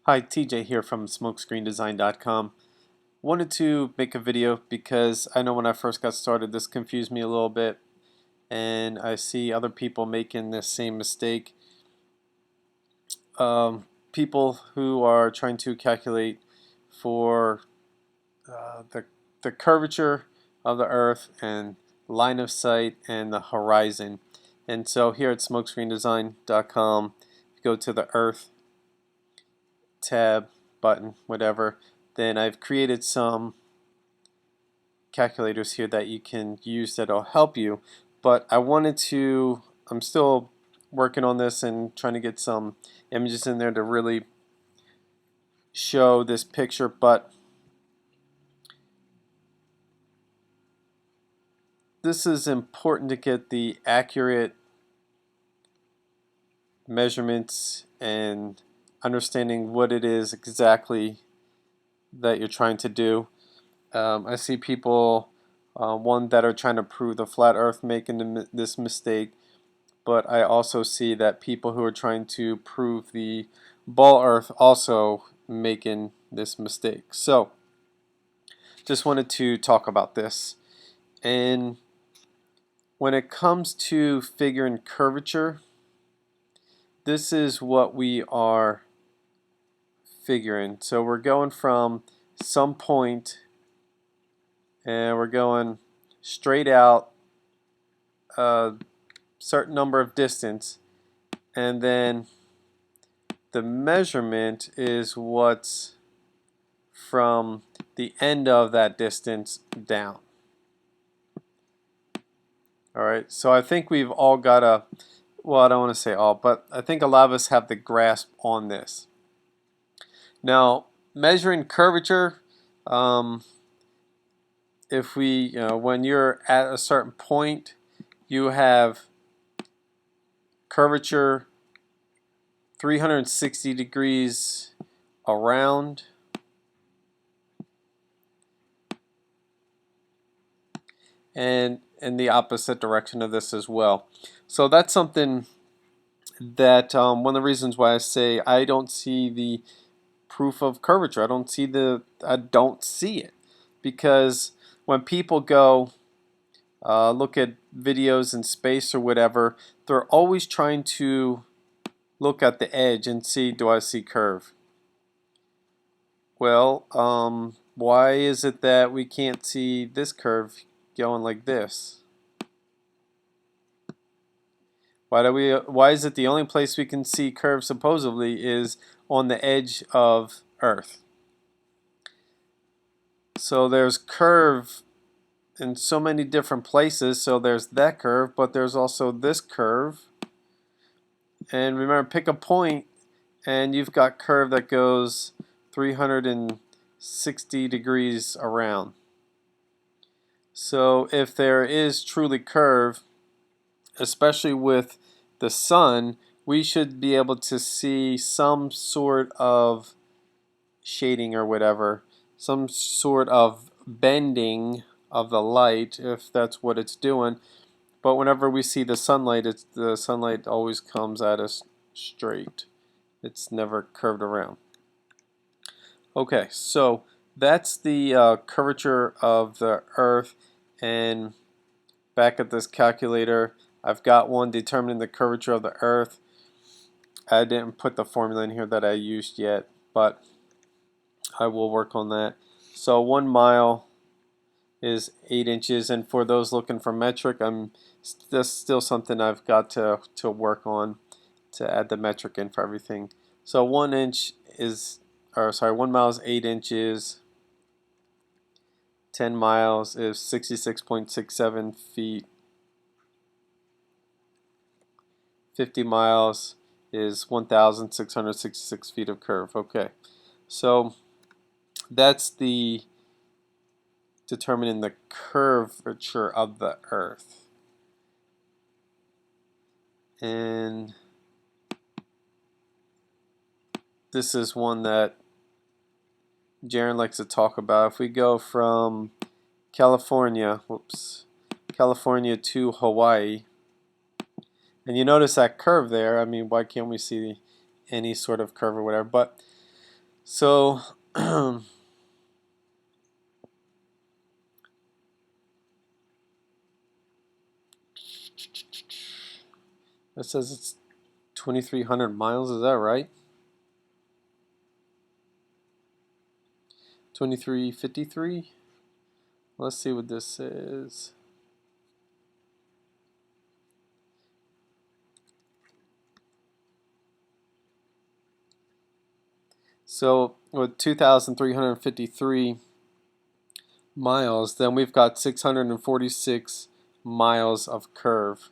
Hi, TJ here from smokescreendesign.com. Wanted to make a video because I know when I first got started this confused me a little bit, and I see other people making this same mistake. People who are trying to calculate for the curvature of the earth and line of sight and the horizon. And so here at smokescreendesign.com, you go to the earth tab, button, whatever, then I've created some calculators here that you can use that'll help you. But I'm still working on this and trying to get some images in there to really show this picture, but this is important to get the accurate measurements and understanding what it is exactly that you're trying to do. I see people, one that are trying to prove the flat earth making this mistake, but I also see that people who are trying to prove the ball earth also making this mistake. So just wanted to talk about this. And when it comes to figuring curvature, this is what we are figuring. So we're going from some point and we're going straight out a certain number of distance, and then the measurement is what's from the end of that distance down. Alright, so I think we've all got well, I don't want to say all, but I think a lot of us have the grasp on this. Now, measuring curvature, if when you're at a certain point, you have curvature 360 degrees around, and in the opposite direction of this as well. So that's something that one of the reasons why I say I don't see the proof of curvature. I don't see it, because when people go look at videos in space or whatever, they're always trying to look at the edge and see, do I see curve? Well, why is it that we can't see this curve going like this? Why is it the only place we can see curve supposedly is on the edge of Earth? So there's curve in so many different places. So there's that curve, but there's also this curve. And remember, pick a point and you've got curve that goes 360 degrees around. So if there is truly curve, especially with the sun, we should be able to see some sort of shading or whatever, some sort of bending of the light, if that's what it's doing. But whenever we see the sunlight always comes at us straight. It's never curved around. Okay, so that's the curvature of the Earth. And back at this calculator, I've got one determining the curvature of the Earth. I didn't put the formula in here that I used yet, but I will work on that. So 1 mile is 8 inches, and for those looking for metric, that's still something I've got to work on, to add the metric in for everything. So 1 mile is 8 inches. 10 miles is 66.67 feet. 50 miles is 1,666 feet of curve. Okay, so that's the determining the curvature of the Earth. And this is one that Jaron likes to talk about. If we go from California to Hawaii, and you notice that curve there. I mean, why can't we see any sort of curve or whatever? But So it says it's 2,300 miles, is that right? 2353? Let's see what this is. So with 2,353 miles, then we've got 646 miles of curve.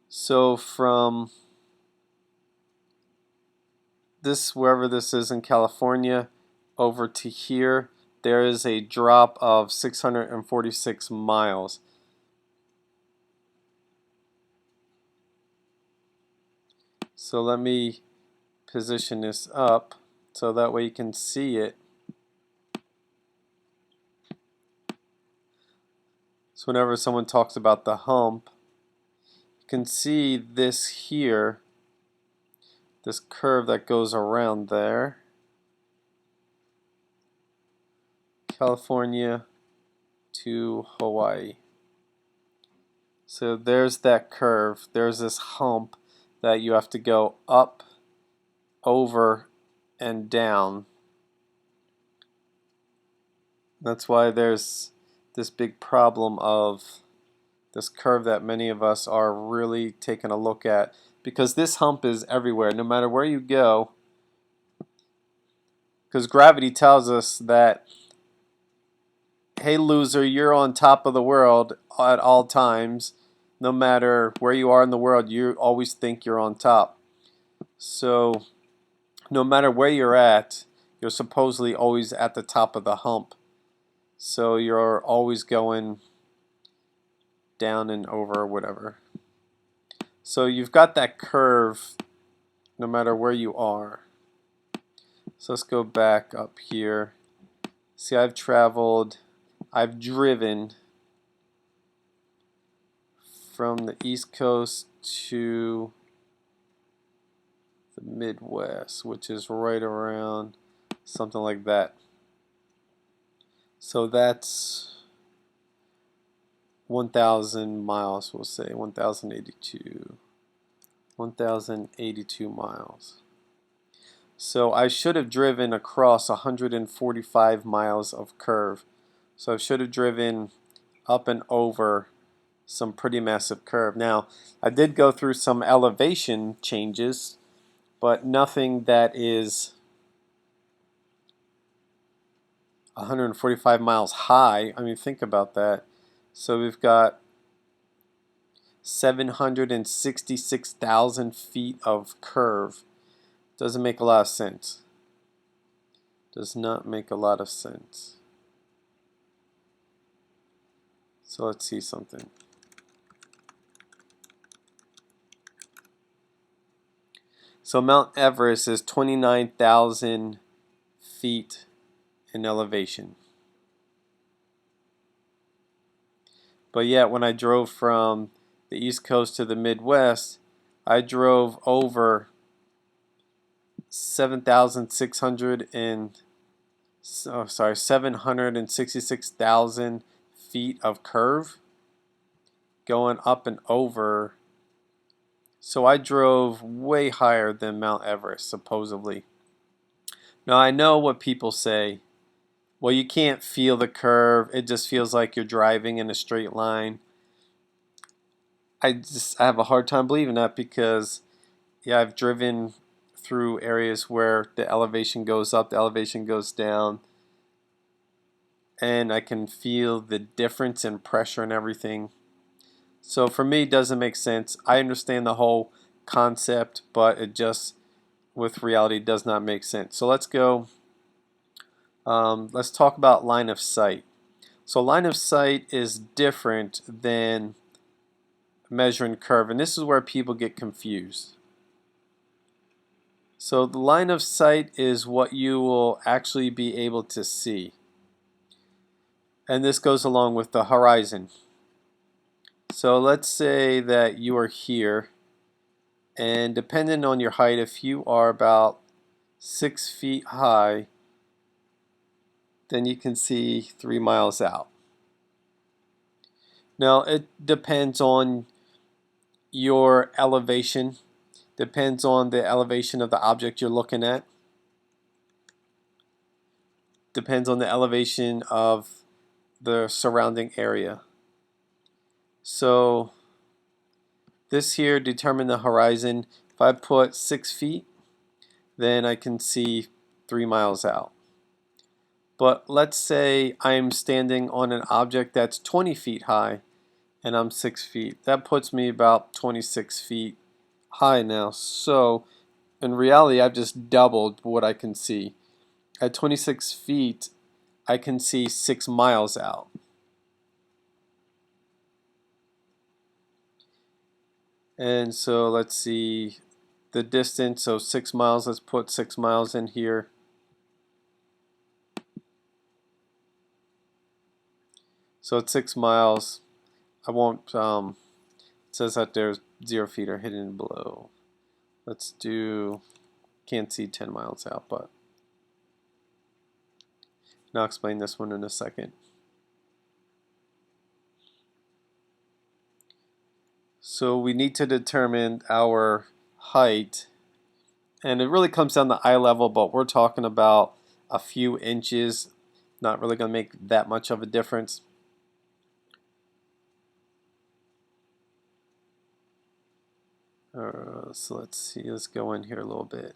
So from this, wherever this is in California, over to here, there is a drop of 646 miles. So let me position this up so that way you can see it. So whenever someone talks about the hump, you can see this here, this curve that goes around there. California to Hawaii. So there's that curve. There's this hump that you have to go up, over, and down. That's why there's this big problem of this curve that many of us are really taking a look at, because this hump is everywhere, no matter where you go, because gravity tells us that, hey loser, you're on top of the world at all times. No matter where you are in the world, you always think you're on top. So no matter where you're at, you're supposedly always at the top of the hump. So you're always going down and over, whatever. So you've got that curve no matter where you are. So let's go back up here. See, I've driven from the East Coast to the Midwest, which is right around something like that. So that's 1,000 miles, we'll say 1,082 miles. So I should have driven across 145 miles of curve. So I should have driven up and over some pretty massive curve. Now, I did go through some elevation changes, but nothing that is 145 miles high. I mean, think about that. So we've got 766,000 feet of curve. Doesn't make a lot of sense. Does not make a lot of sense. So let's see something. So Mount Everest is 29,000 feet in elevation. But yet when I drove from the East Coast to the Midwest, I drove over 766,000 feet of curve going up and over. So I drove way higher than Mount Everest, supposedly. Now I know what people say. Well, you can't feel the curve. It just feels like you're driving in a straight line. I have a hard time believing that because, yeah, I've driven through areas where the elevation goes up, the elevation goes down, and I can feel the difference in pressure and everything. So for me, it doesn't make sense. I understand the whole concept, but it just, with reality, does not make sense. So let's go. Let's talk about line of sight. So line of sight is different than measuring curve, and this is where people get confused. So the line of sight is what you will actually be able to see, and this goes along with the horizon. So let's say that you are here And depending on your height, if you are about 6 feet high, then you can see 3 miles out. Now it depends on your elevation, depends on the elevation of the object you're looking at, depends on the elevation of the surrounding area. So this here determine the horizon. If I put 6 feet, then I can see 3 miles out. But let's say I'm standing on an object that's 20 feet high and I'm 6 feet. That puts me about 26 feet high now. So in reality, I've just doubled what I can see. At 26 feet, I can see 6 miles out. And so let's see the distance. So 6 miles, let's put 6 miles in here. So it's 6 miles. I won't, it says that there's 0 feet are hidden below. Let's do, can't see 10 miles out, but I'll explain this one in a second. So we need to determine our height, and it really comes down to eye level, but we're talking about a few inches, not really going to make that much of a difference. So let's see, let's go in here a little bit.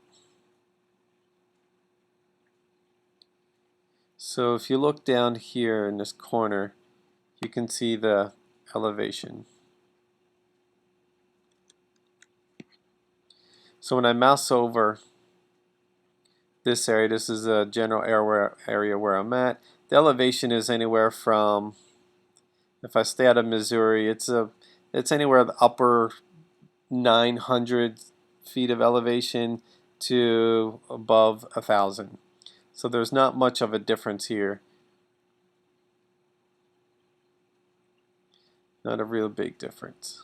So if you look down here in this corner, you can see the elevation. So when I mouse over this area, this is a general area where I'm at. The elevation is anywhere from, if I stay out of Missouri, it's anywhere the upper 900 feet of elevation to above 1,000. So there's not much of a difference here. Not a real big difference.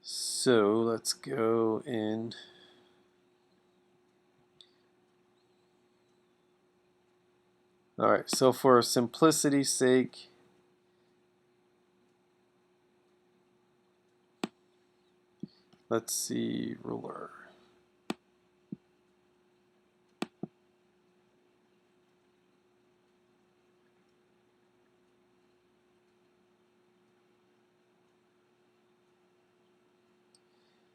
So let's go in. Alright, so for simplicity's sake, let's see, ruler.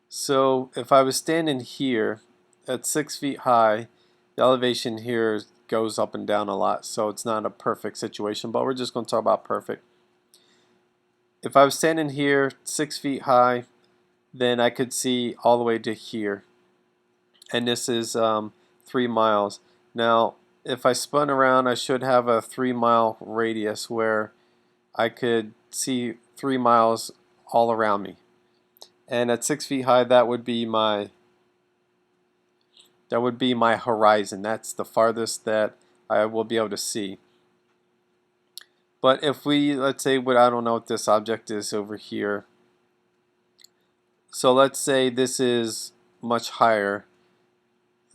So if I was standing here at 6 feet high, the elevation here goes up and down a lot, so it's not a perfect situation, but we're just going to talk about perfect. If I was standing here 6 feet high, then I could see all the way to here, and this is 3 miles. Now if I spun around, I should have a 3-mile radius where I could see 3 miles all around me. And at 6 feet high, that would be my horizon. That's the farthest that I will be able to see. But if we, let's say, I don't know what this object is over here. So let's say this is much higher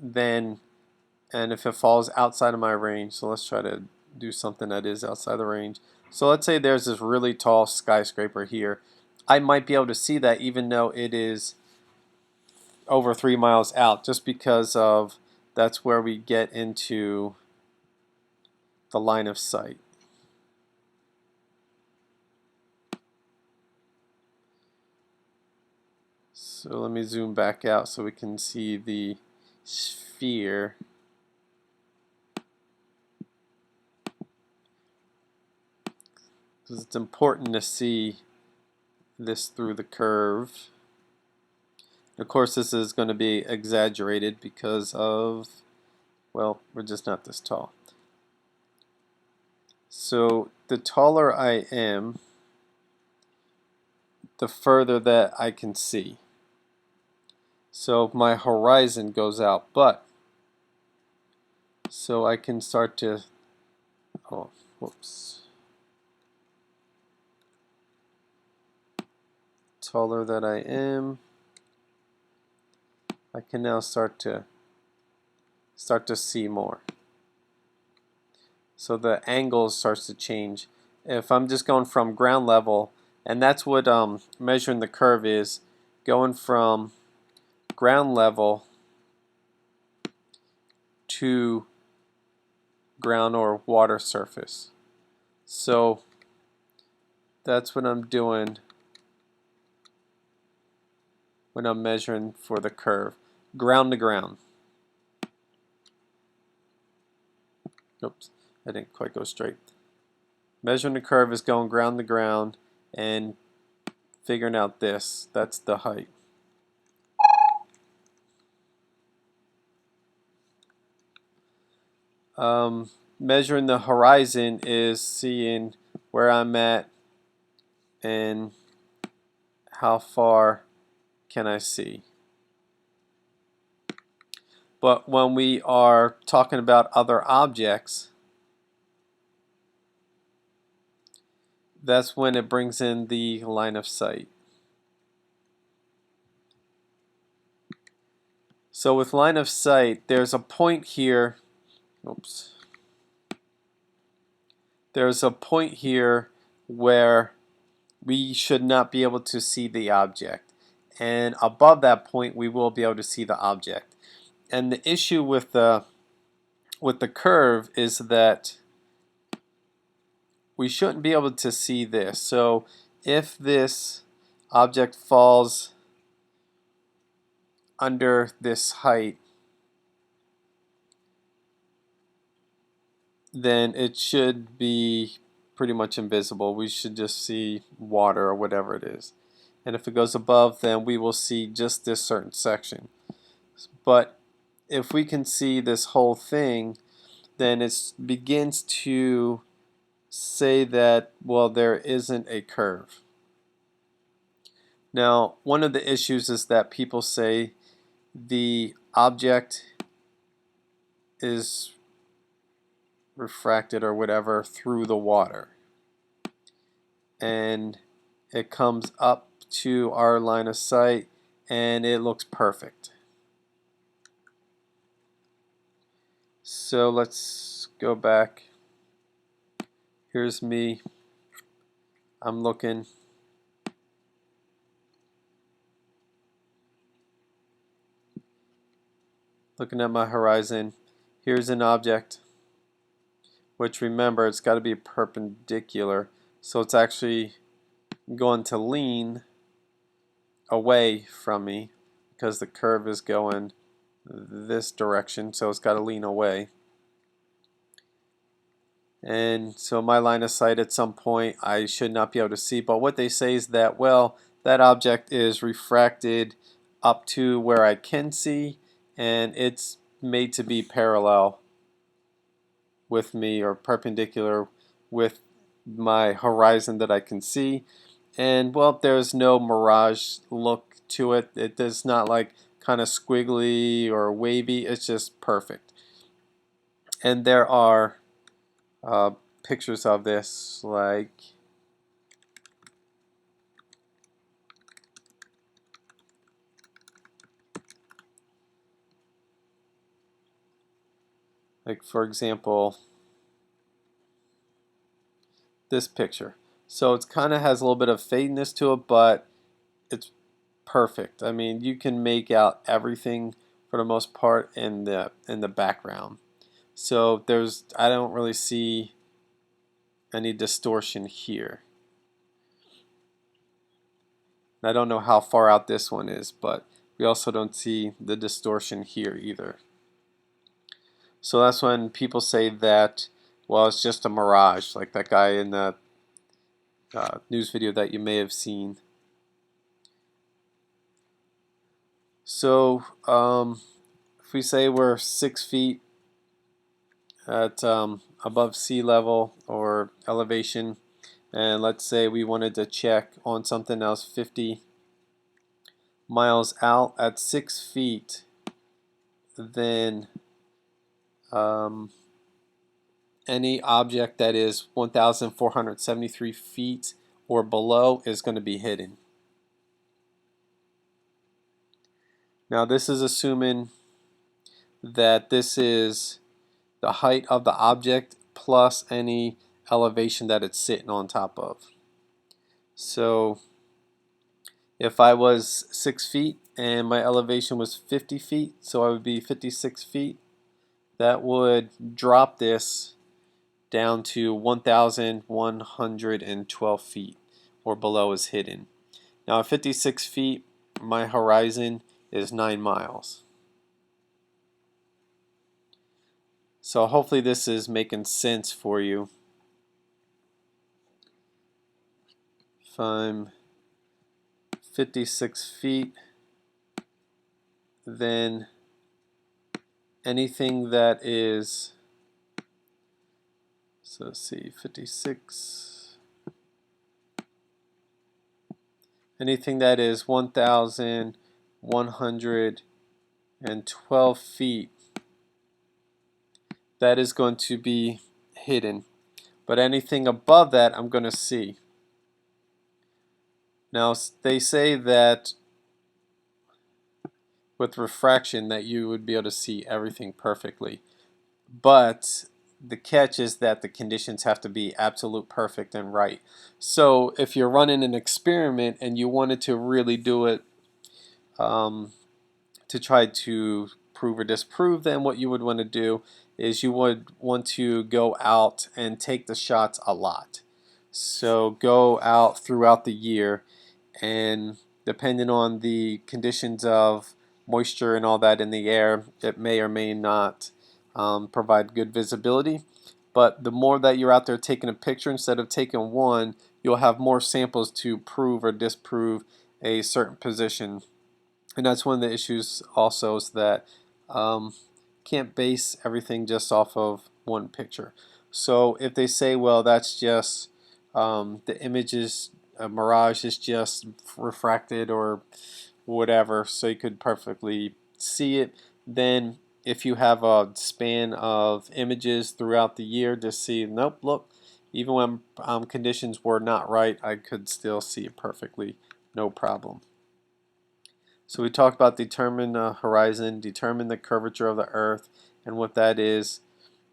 than, and if it falls outside of my range, so let's try to do something that is outside the range. So let's say there's this really tall skyscraper here. I might be able to see that even though it is over 3 miles out, just because of that's where we get into the line of sight. So let me zoom back out so we can see the sphere. Because it's important to see this through the curve. Of course, this is going to be exaggerated because of, well, we're just not this tall. So the taller I am, the further that I can see. So my horizon goes out, but so I can start to, oh, whoops. taller that I am, I can now start to see more. So the angle starts to change. If I'm just going from ground level, and that's what measuring the curve is, going from ground level to ground or water surface. So that's what I'm doing when I'm measuring for the curve. Ground to ground. Oops, I didn't quite go straight. Measuring the curve is going ground to ground and figuring out this. That's the height. Measuring the horizon is seeing where I'm at and how far can I see. But when we are talking about other objects, that's when it brings in the line of sight. So with line of sight, there's a point here. Oops. There's a point here where we should not be able to see the object. And above that point, we will be able to see the object. And the issue with the curve is that we shouldn't be able to see this. So if this object falls under this height, then it should be pretty much invisible. We should just see water or whatever it is. And if it goes above, then we will see just this certain section. But if we can see this whole thing, then it begins to say that, well, there isn't a curve. Now, one of the issues is that people say the object is refracted or whatever through the water, and it comes up to our line of sight and it looks perfect. So let's go back. Here's me. I'm looking. Looking at my horizon. Here's an object, which remember, it's got to be perpendicular. So it's actually going to lean away from me because the curve is going this direction, so it's got to lean away. And so my line of sight at some point I should not be able to see, but what they say is that, well, that object is refracted up to where I can see, and it's made to be parallel with me or perpendicular with my horizon that I can see. And well, there's no mirage look to it. It does not like kind of squiggly or wavy. It's just perfect. And there are pictures of this, like for example, this picture. So it kind of has a little bit of fadiness to it, but it's perfect. I mean, you can make out everything for the most part in the background. So I don't really see any distortion here. I don't know how far out this one is, but we also don't see the distortion here either. So that's when people say that, well, it's just a mirage, like that guy in the news video that you may have seen. So if we say we're 6 feet at above sea level or elevation, and let's say we wanted to check on something else 50 miles out at 6 feet, then any object that is 1,473 feet or below is going to be hidden. Now this is assuming that this is the height of the object plus any elevation that it's sitting on top of. So if I was 6 feet and my elevation was 50 feet, so I would be 56 feet, that would drop this down to 1,112 feet, or below is hidden. Now at 56 feet, my horizon is 9 miles. So hopefully this is making sense for you. If I'm 56 feet, then anything that is, so let's see, 56, anything that is 1,112 feet, that is going to be hidden. But anything above that, I'm going to see. Now, they say that with refraction that you would be able to see everything perfectly. But the catch is that the conditions have to be absolute perfect and right. So if you're running an experiment and you wanted to really do it to try to prove or disprove, then what you would want to do is you would want to go out and take the shots a lot. So go out throughout the year, and depending on the conditions of moisture and all that in the air, it may or may not provide good visibility. But the more that you're out there taking a picture instead of taking one, you'll have more samples to prove or disprove a certain position. And that's one of the issues also, is that can't base everything just off of one picture. So if they say, well, that's just the image is a mirage, is just refracted or whatever, so you could perfectly see it, then if you have a span of images throughout the year to see, nope, look, even when conditions were not right, I could still see it perfectly, no problem. So we talked about determine the horizon, determine the curvature of the earth, and what that is.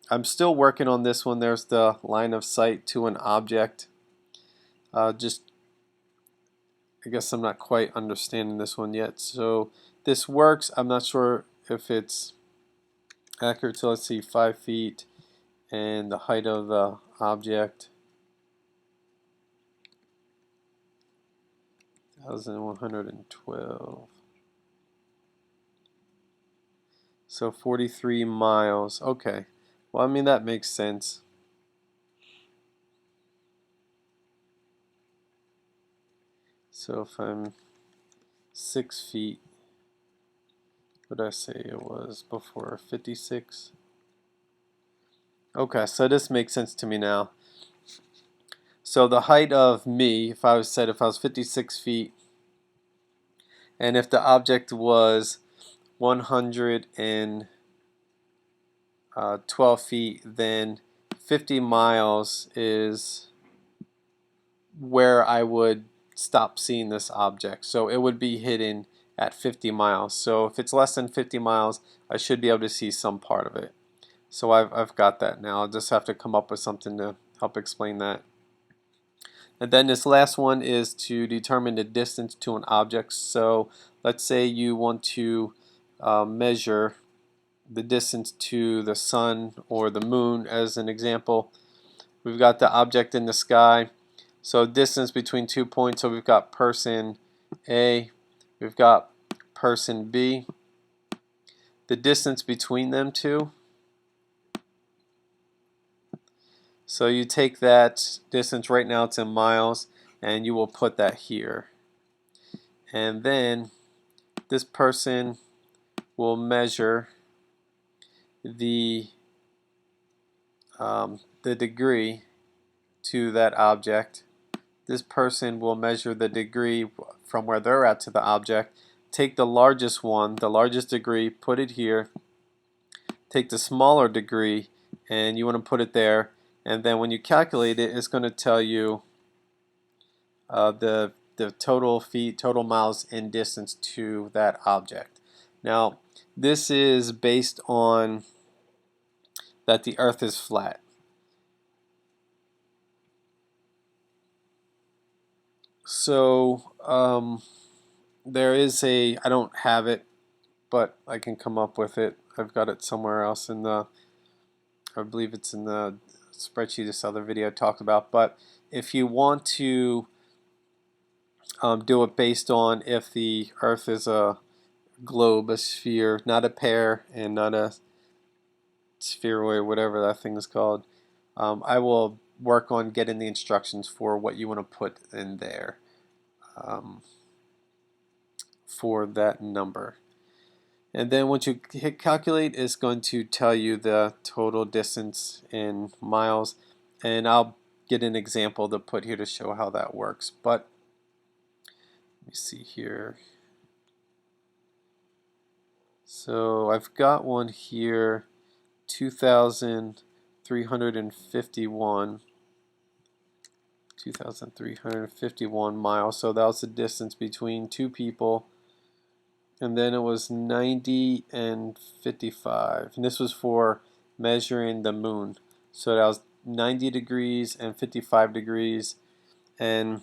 I'm still working on this one. There's the line of sight to an object. I guess I'm not quite understanding this one yet. So this works. I'm not sure if it's accurate. So let's see, 5 feet and the height of the object, 1,112. So 43 miles. Okay. Well, I mean, that makes sense. So if I'm 6 feet, what did I say it was before? 56? Okay, so this makes sense to me now. So the height of me, if I was 56 feet, and if the object was 112 feet, then 50 miles is where I would stop seeing this object. So it would be hidden at 50 miles. So if it's less than 50 miles, I should be able to see some part of it. So I've got that now. I'll just have to come up with something to help explain that. And then this last one is to determine the distance to an object. So let's say you want to measure the distance to the sun or the moon as an example. We've got the object in the sky. So distance between 2 points. So we've got person A, we've got person B. The distance between them two. So you take that distance, right now it's in miles, and you will put that here. And then this person will measure the degree to that object. This person will measure the degree from where they're at to the object. Take the largest one, the largest degree, put it here. Take the smaller degree, and you want to put it there. And then when you calculate it, it's going to tell you the total feet, total miles in distance to that object. Now, this is based on that the Earth is flat. So there is I don't have it, but I can come up with it. I've got it somewhere else I believe it's in the spreadsheet this other video talked about. But if you want to do it based on if the Earth is a globe, a sphere, not a pear, and not a spheroid, whatever that thing is called, I will work on getting the instructions for what you want to put in there for that number. And then once you hit calculate, it's going to tell you the total distance in miles. And I'll get an example to put here to show how that works. But let me see here. So I've got one here, 2,351 miles. So that was the distance between two people. And then it was 90 and 55. And this was for measuring the moon. So that was 90 degrees and 55 degrees. And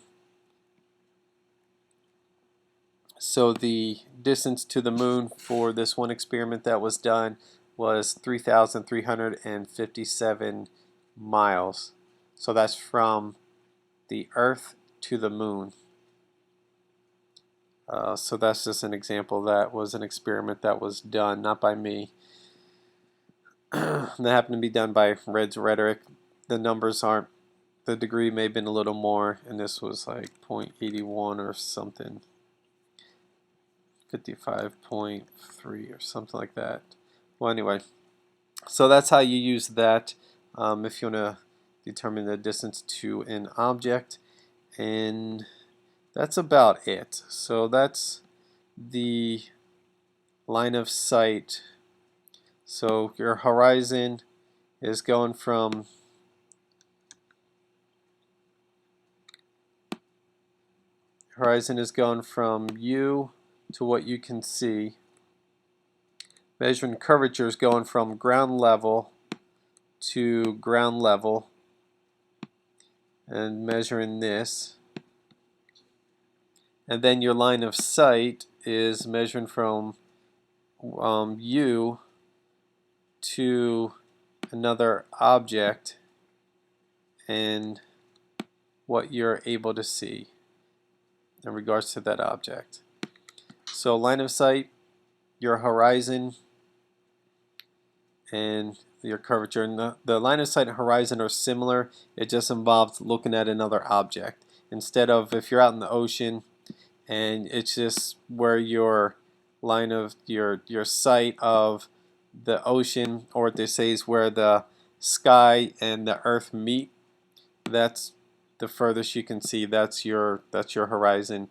so the distance to the moon for this one experiment that was done was 3,357 miles. So that's from the Earth to the moon. So that's just an example. That was an experiment that was done, not by me. That happened to be done by Red's Rhetoric. The numbers aren't, the degree may have been a little more, and this was like 0.81 or something. 55.3 or something like that. Well, anyway, so that's how you use that if you want to determine the distance to an object. And that's about it. So that's the line of sight. So your horizon is going from you to what you can see. Measuring curvature is going from ground level to ground level, and measuring this. And then your line of sight is measuring from you to another object and what you're able to see in regards to that object. So line of sight, your horizon, and your curvature. And the line of sight and horizon are similar. It just involves looking at another object. Instead of if you're out in the ocean and it's just where your line of your sight of the ocean, or what they say is where the sky and the earth meet, that's the furthest you can see. That's your horizon.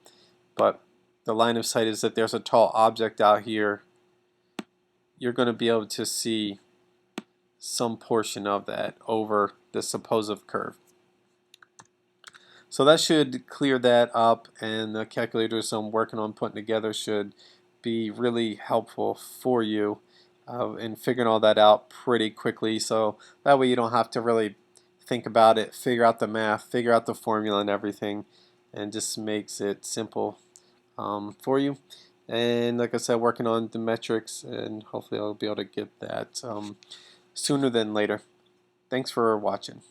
But the line of sight is that there's a tall object out here. You're going to be able to see some portion of that over the supposed curve. So that should clear that up, and the calculators I'm working on putting together should be really helpful for you in figuring all that out pretty quickly. So that way you don't have to really think about it, figure out the math, figure out the formula and everything, and just makes it simple for you. And like I said, working on the metrics, and hopefully I'll be able to get that sooner than later. Thanks for watching.